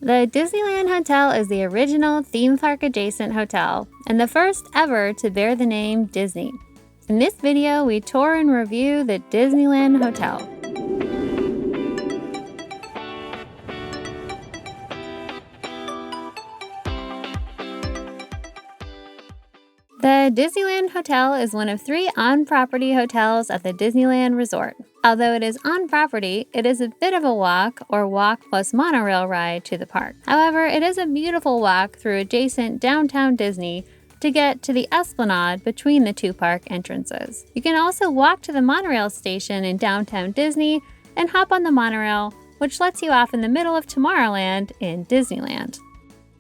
The Disneyland Hotel is the original theme park adjacent hotel and the first ever to bear the name Disney. In this video, we tour and review the Disneyland Hotel. The Disneyland Hotel is one of 3 on-property hotels at the Disneyland Resort. Although it is on property, it is a bit of a walk or walk plus monorail ride to the park. However, it is a beautiful walk through adjacent downtown Disney to get to the esplanade between the 2 park entrances. You can also walk to the monorail station in downtown Disney and hop on the monorail, which lets you off in the middle of Tomorrowland in Disneyland.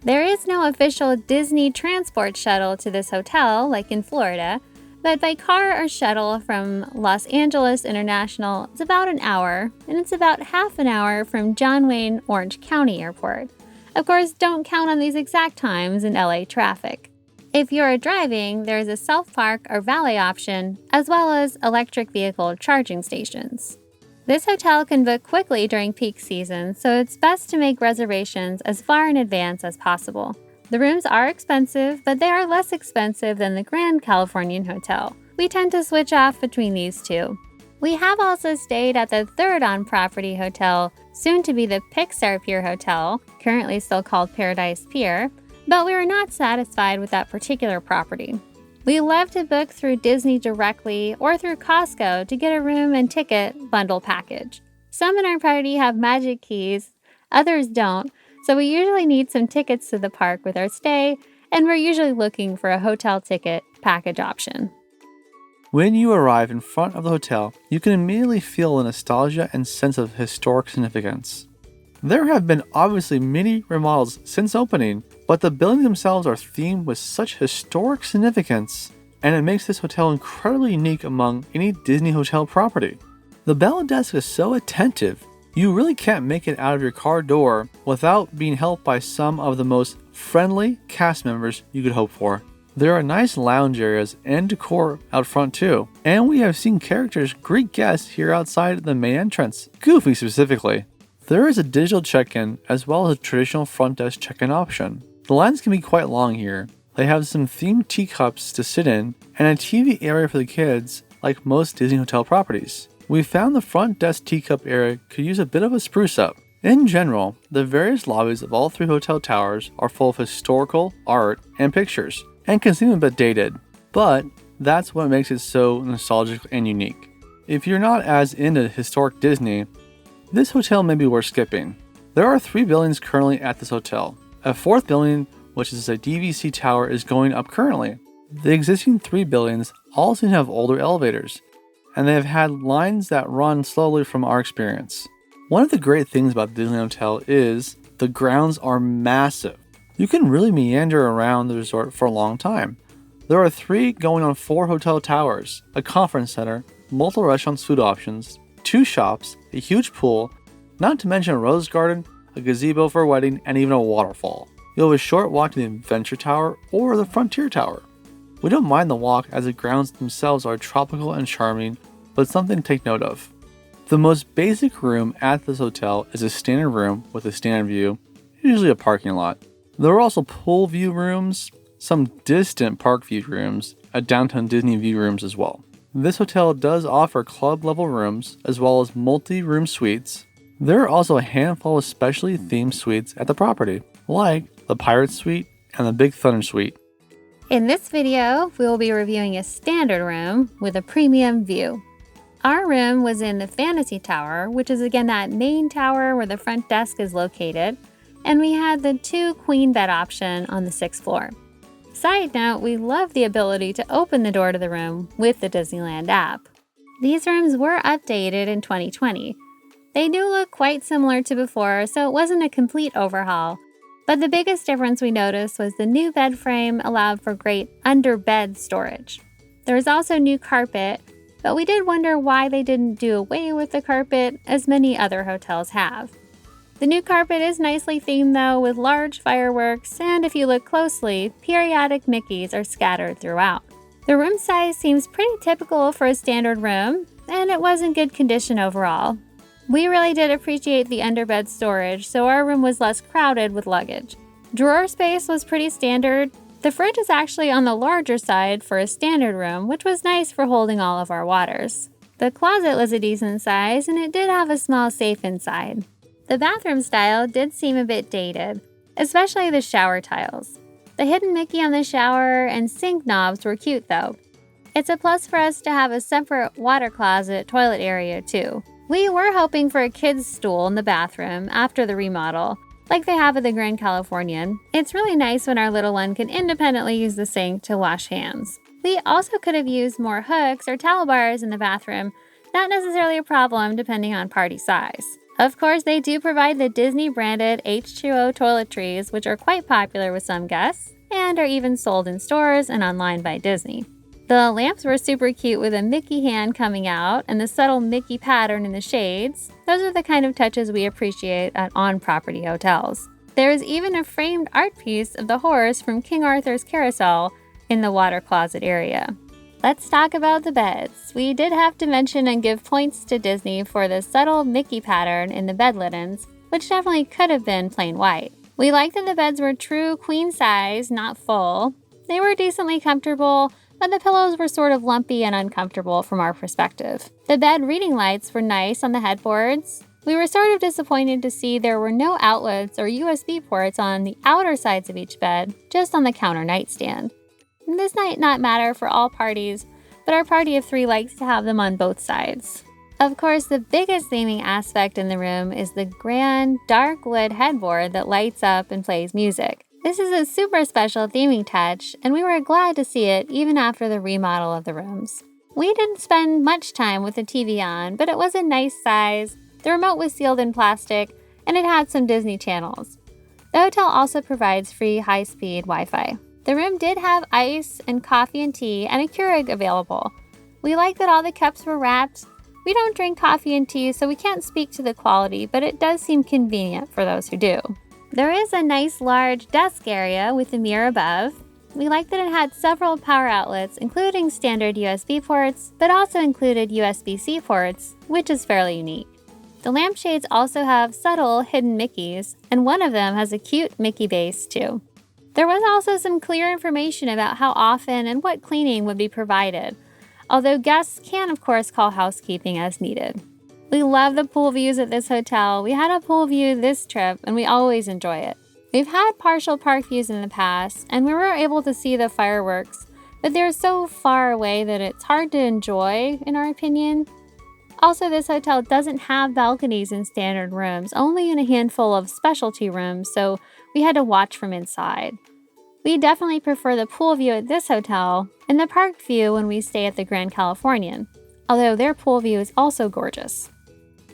There is no official Disney transport shuttle to this hotel like in Florida, but by car or shuttle from Los Angeles International, it's about an hour, and it's about half an hour from John Wayne Orange County Airport. Of course, don't count on these exact times in LA traffic. If you're driving, there is a self-park or valet option, as well as electric vehicle charging stations. This hotel can book quickly during peak season, so it's best to make reservations as far in advance as possible. The rooms are expensive, but they are less expensive than the Grand Californian Hotel. We tend to switch off between these two. We have also stayed at the 3rd on-property hotel, soon to be the Pixar Pier Hotel, currently still called Paradise Pier, but we were not satisfied with that particular property. We love to book through Disney directly or through Costco to get a room and ticket bundle package. Some in our party have magic keys, others don't, so we usually need some tickets to the park with our stay, and we're usually looking for a hotel ticket package option. When you arrive in front of the hotel, you can immediately feel a nostalgia and sense of historic significance. There have been obviously many remodels since opening, but the buildings themselves are themed with such historic significance, and it makes this hotel incredibly unique among any Disney hotel property. The bell desk is so attentive, you really can't make it out of your car door without being helped by some of the most friendly cast members you could hope for. There are nice lounge areas and decor out front too, and we have seen characters greet guests here outside the main entrance, Goofy specifically. There is a digital check-in as well as a traditional front desk check-in option. The lines can be quite long here. They have some themed teacups to sit in and a TV area for the kids like most Disney hotel properties. We found the front desk teacup area could use a bit of a spruce up. In general, the various lobbies of all 3 hotel towers are full of historical, art, and pictures, and can seem a bit dated, but that's what makes it so nostalgic and unique. If you're not as into historic Disney, this hotel may be worth skipping. There are 3 buildings currently at this hotel. A 4th building, which is a DVC tower, is going up currently. The existing 3 buildings all seem to have older elevators, and they have had lines that run slowly from our experience. One of the great things about the Disneyland Hotel is the grounds are massive. You can really meander around the resort for a long time. There are 3 going on 4 hotel towers, a conference center, multiple restaurants, food options, 2 shops, a huge pool, not to mention a rose garden, a gazebo for a wedding, and even a waterfall. You'll have a short walk to the Adventure Tower or the Frontier Tower. We don't mind the walk as the grounds themselves are tropical and charming, but something to take note of. The most basic room at this hotel is a standard room with a standard view, usually a parking lot. There are also pool view rooms, some distant park view rooms, and downtown Disney view rooms as well. This hotel does offer club level rooms as well as multi-room suites. There are also a handful of specially themed suites at the property, like the Pirate Suite and the Big Thunder Suite. In this video, we will be reviewing a standard room with a premium view. Our room was in the Fantasy Tower, which is again that main tower where the front desk is located, and we had the 2 queen bed option on the 6th floor. Side note, we love the ability to open the door to the room with the Disneyland app. These rooms were updated in 2020. They do look quite similar to before, so it wasn't a complete overhaul, but the biggest difference we noticed was the new bed frame allowed for great under-bed storage. There was also new carpet, but we did wonder why they didn't do away with the carpet as many other hotels have. The new carpet is nicely themed though, with large fireworks, and if you look closely, periodic Mickeys are scattered throughout. The room size seems pretty typical for a standard room, and it was in good condition overall. We really did appreciate the underbed storage, so our room was less crowded with luggage. Drawer space was pretty standard. The fridge is actually on the larger side for a standard room, which was nice for holding all of our waters. The closet was a decent size, and it did have a small safe inside. The bathroom style did seem a bit dated, especially the shower tiles. The hidden Mickey on the shower and sink knobs were cute though. It's a plus for us to have a separate water closet toilet area too. We were hoping for a kid's stool in the bathroom after the remodel, like they have at the Grand Californian. It's really nice when our little one can independently use the sink to wash hands. We also could have used more hooks or towel bars in the bathroom, not necessarily a problem depending on party size. Of course, they do provide the Disney-branded H2O toiletries, which are quite popular with some guests, and are even sold in stores and online by Disney. The lamps were super cute with a Mickey hand coming out and the subtle Mickey pattern in the shades. Those are the kind of touches we appreciate at on-property hotels. There is even a framed art piece of the horse from King Arthur's Carousel in the water closet area. Let's talk about the beds. We did have to mention and give points to Disney for the subtle Mickey pattern in the bed linens, which definitely could have been plain white. We liked that the beds were true queen size, not full. They were decently comfortable, but the pillows were sort of lumpy and uncomfortable from our perspective. The bed reading lights were nice on the headboards. We were sort of disappointed to see there were no outlets or USB ports on the outer sides of each bed, just on the counter nightstand. This might not matter for all parties, but our party of 3 likes to have them on both sides. Of course, the biggest theming aspect in the room is the grand dark wood headboard that lights up and plays music. This is a super special theming touch, and we were glad to see it even after the remodel of the rooms. We didn't spend much time with the TV on, but it was a nice size, the remote was sealed in plastic, and it had some Disney channels. The hotel also provides free high-speed Wi-Fi. The room did have ice and coffee and tea and a Keurig available. We like that all the cups were wrapped. We don't drink coffee and tea, so we can't speak to the quality, but it does seem convenient for those who do. There is a nice large desk area with a mirror above. We like that it had several power outlets, including standard USB ports, but also included USB-C ports, which is fairly unique. The lampshades also have subtle hidden Mickeys, and one of them has a cute Mickey base too. There was also some clear information about how often and what cleaning would be provided, although guests can of course call housekeeping as needed. We love the pool views at this hotel. We had a pool view this trip and we always enjoy it. We've had partial park views in the past and we were able to see the fireworks, but they're so far away that it's hard to enjoy in our opinion. Also, this hotel doesn't have balconies in standard rooms, only in a handful of specialty rooms, so we had to watch from inside. We definitely prefer the pool view at this hotel and the park view when we stay at the Grand Californian, although their pool view is also gorgeous.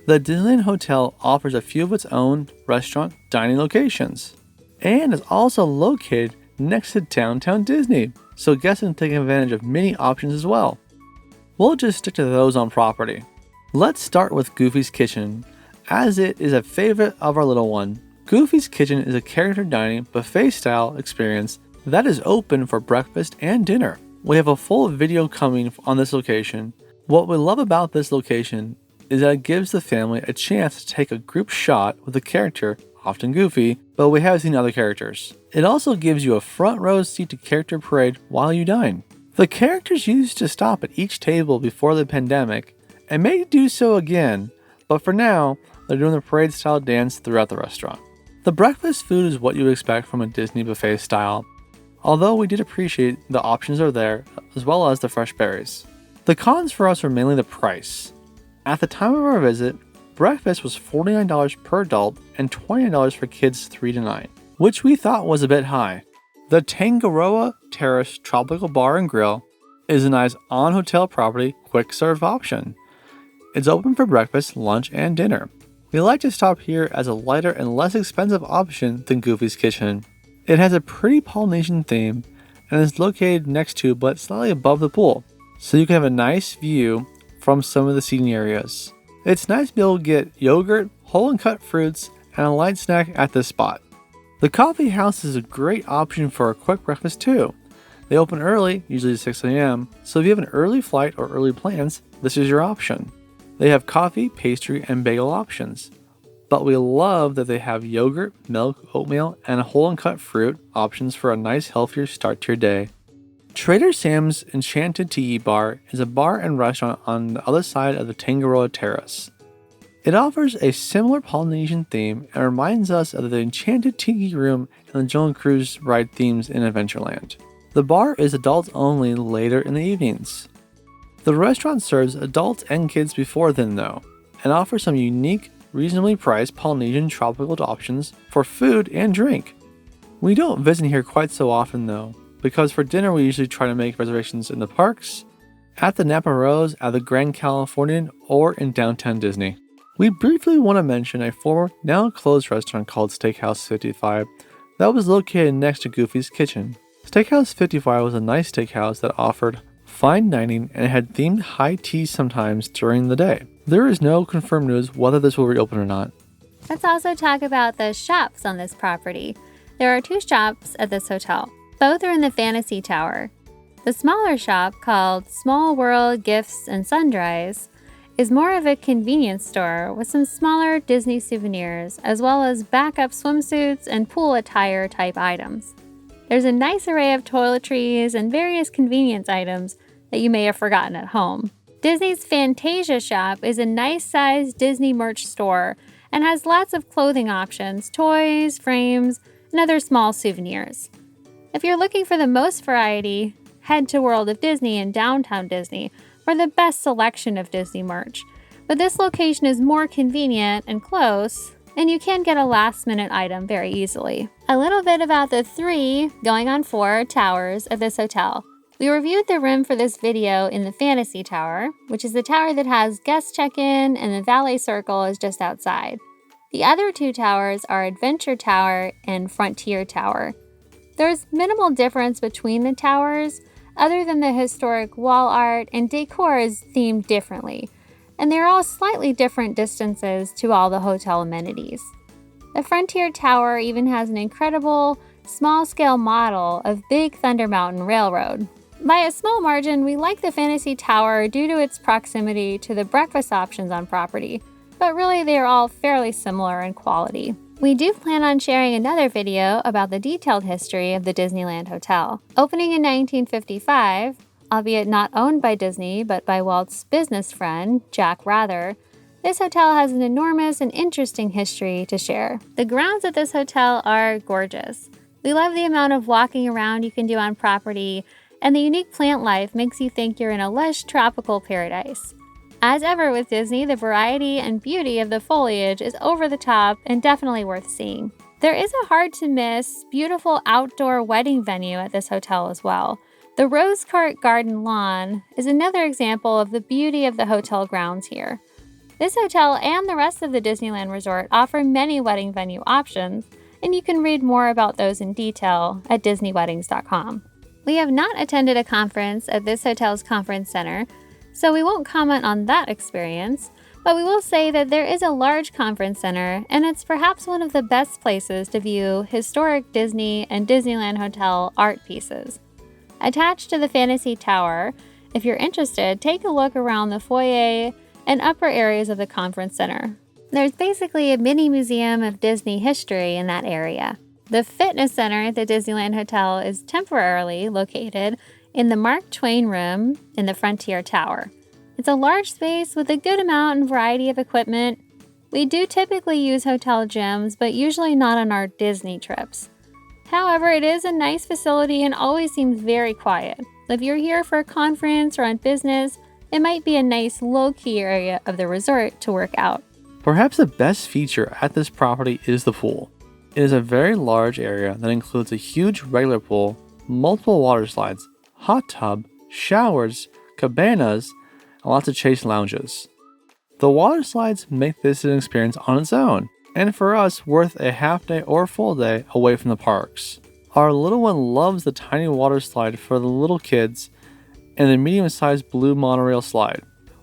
The Disneyland Hotel offers a few of its own restaurant dining locations and is also located next to Downtown Disney, so guests can take advantage of many options as well. We'll just stick to those on property. Let's start with Goofy's Kitchen, as it is a favorite of our little one. Goofy's Kitchen is a character dining buffet-style experience that is open for breakfast and dinner. We have a full video coming on this location. What we love about this location is that it gives the family a chance to take a group shot with a character, often Goofy, but we have seen other characters. It also gives you a front row seat to character parade while you dine. The characters used to stop at each table before the pandemic and may do so again, but for now, they're doing the parade-style dance throughout the restaurant. The breakfast food is what you would expect from a Disney buffet style, although we did appreciate the options are there, as well as the fresh berries. The cons for us were mainly the price. At the time of our visit, breakfast was $49 per adult and $20 for kids 3 to 9, which we thought was a bit high. The Tangaroa Terrace Tropical Bar and Grill is a nice on-hotel property quick serve option. It's open for breakfast, lunch, and dinner. We like to stop here as a lighter and less expensive option than Goofy's Kitchen. It has a pretty Polynesian theme and is located next to but slightly above the pool, so you can have a nice view from some of the seating areas. It's nice to be able to get yogurt, whole and cut fruits, and a light snack at this spot. The coffee house is a great option for a quick breakfast too. They open early, usually 6 a.m., so if you have an early flight or early plans, this is your option. They have coffee, pastry, and bagel options. But we love that they have yogurt, milk, oatmeal, and whole and cut fruit options for a nice, healthier start to your day. Trader Sam's Enchanted Tiki Bar is a bar and restaurant on the other side of the Tangaroa Terrace. It offers a similar Polynesian theme and reminds us of the Enchanted Tiki Room and the Jungle Cruise ride themes in Adventureland. The bar is adults only later in the evenings. The restaurant serves adults and kids before then though, and offers some unique, reasonably priced Polynesian tropical options for food and drink. We don't visit here quite so often though, because for dinner we usually try to make reservations in the parks, at the Napa Rose, at the Grand Californian, or in downtown Disney. We briefly want to mention a former, now closed restaurant called Steakhouse 55 that was located next to Goofy's Kitchen. Steakhouse 55 was a nice steakhouse that offered fine dining and had themed high tea sometimes during the day. There is no confirmed news whether this will reopen or not. Let's also talk about the shops on this property. There are 2 shops at this hotel. Both are in the Fantasy Tower. The smaller shop, called Small World Gifts and Sundries, is more of a convenience store with some smaller Disney souvenirs, as well as backup swimsuits and pool attire type items. There's a nice array of toiletries and various convenience items that you may have forgotten at home. Disney's Fantasia shop is a nice-sized Disney merch store and has lots of clothing options, toys, frames, and other small souvenirs. If you're looking for the most variety, head to World of Disney in downtown Disney for the best selection of Disney merch. But this location is more convenient and close, and you can get a last-minute item very easily. A little bit about the 3, going on 4, towers of this hotel. We reviewed the room for this video in the Fantasy Tower, which is the tower that has guest check-in, and the valet circle is just outside. The other 2 towers are Adventure Tower and Frontier Tower. There's minimal difference between the towers, other than the historic wall art and decor is themed differently, and they're all slightly different distances to all the hotel amenities. The Frontier Tower even has an incredible, small-scale model of Big Thunder Mountain Railroad. By a small margin, we like the Fantasy Tower due to its proximity to the breakfast options on property, but really they are all fairly similar in quality. We do plan on sharing another video about the detailed history of the Disneyland Hotel. Opening in 1955, albeit not owned by Disney but by Walt's business friend, Jack Rather, this hotel has an enormous and interesting history to share. The grounds at this hotel are gorgeous. We love the amount of walking around you can do on property, and the unique plant life makes you think you're in a lush tropical paradise. As ever with Disney, the variety and beauty of the foliage is over the top and definitely worth seeing. There is a hard-to-miss, beautiful outdoor wedding venue at this hotel as well. The Rose Cart Garden Lawn is another example of the beauty of the hotel grounds here. This hotel and the rest of the Disneyland Resort offer many wedding venue options, and you can read more about those in detail at DisneyWeddings.com. We have not attended a conference at this hotel's conference center, so we won't comment on that experience, but we will say that there is a large conference center, and it's perhaps one of the best places to view historic Disney and Disneyland Hotel art pieces. Attached to the Fantasy Tower, if you're interested, take a look around the foyer and upper areas of the conference center. There's basically a mini museum of Disney history in that area. The fitness center at the Disneyland Hotel is temporarily located in the Mark Twain Room in the Frontier Tower. It's a large space with a good amount and variety of equipment. We do typically use hotel gyms, but usually not on our Disney trips. However, it is a nice facility and always seems very quiet. So if you're here for a conference or on business, it might be a nice low-key area of the resort to work out. Perhaps the best feature at this property is the pool. It is a very large area that includes a huge regular pool, multiple water slides, hot tub, showers, cabanas, and lots of chase lounges. The water slides make this an experience on its own, and for us, worth a half day or full day away from the parks. Our little one loves the tiny water slide for the little kids and the medium-sized blue monorail slide.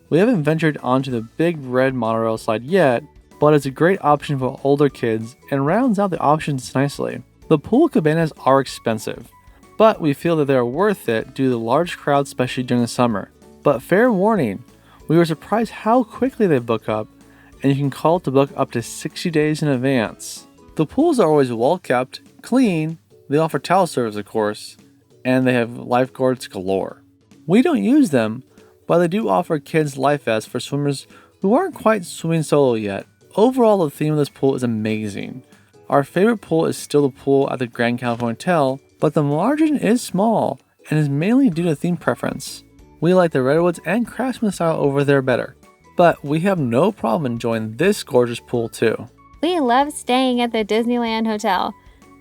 We haven't ventured onto the big red monorail slide yet, but it's a great option for older kids and rounds out the options nicely. The pool cabanas are expensive, but we feel that they are worth it due to the large crowds, especially during the summer. But fair warning, We were surprised how quickly they book up, and you can call to book up to 60 days in advance. The pools are always well kept, clean, they offer towel service of course, and they have lifeguards galore. We don't use them, but they do offer kids life vests for swimmers who aren't quite swimming solo yet. Overall, the theme of this pool is amazing. Our favorite pool is still the pool at the Grand California Hotel, but the margin is small and is mainly due to theme preference. We like the Redwoods and Craftsman style over there better, but we have no problem enjoying this gorgeous pool too. We love staying at the Disneyland Hotel.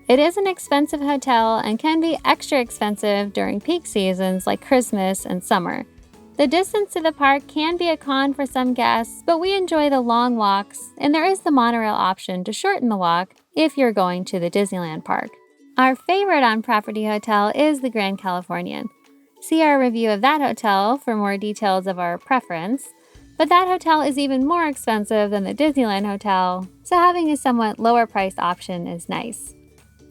It is an expensive hotel and can be extra expensive during peak seasons like Christmas and summer. The distance to the park can be a con for some guests, but we enjoy the long walks, and there is the monorail option to shorten the walk if you're going to the Disneyland park. Our favorite on-property hotel is the Grand Californian. See our review of that hotel for more details of our preference, but that hotel is even more expensive than the Disneyland Hotel, so having a somewhat lower priced option is nice.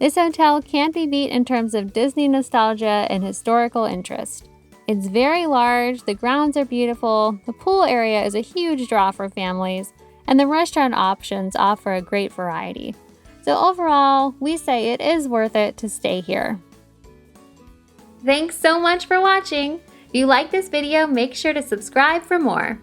This hotel can't be beat in terms of Disney nostalgia and historical interest. It's very large, the grounds are beautiful, the pool area is a huge draw for families, and the restaurant options offer a great variety. So overall, we say it is worth it to stay here. Thanks so much for watching! If you like this video, make sure to subscribe for more.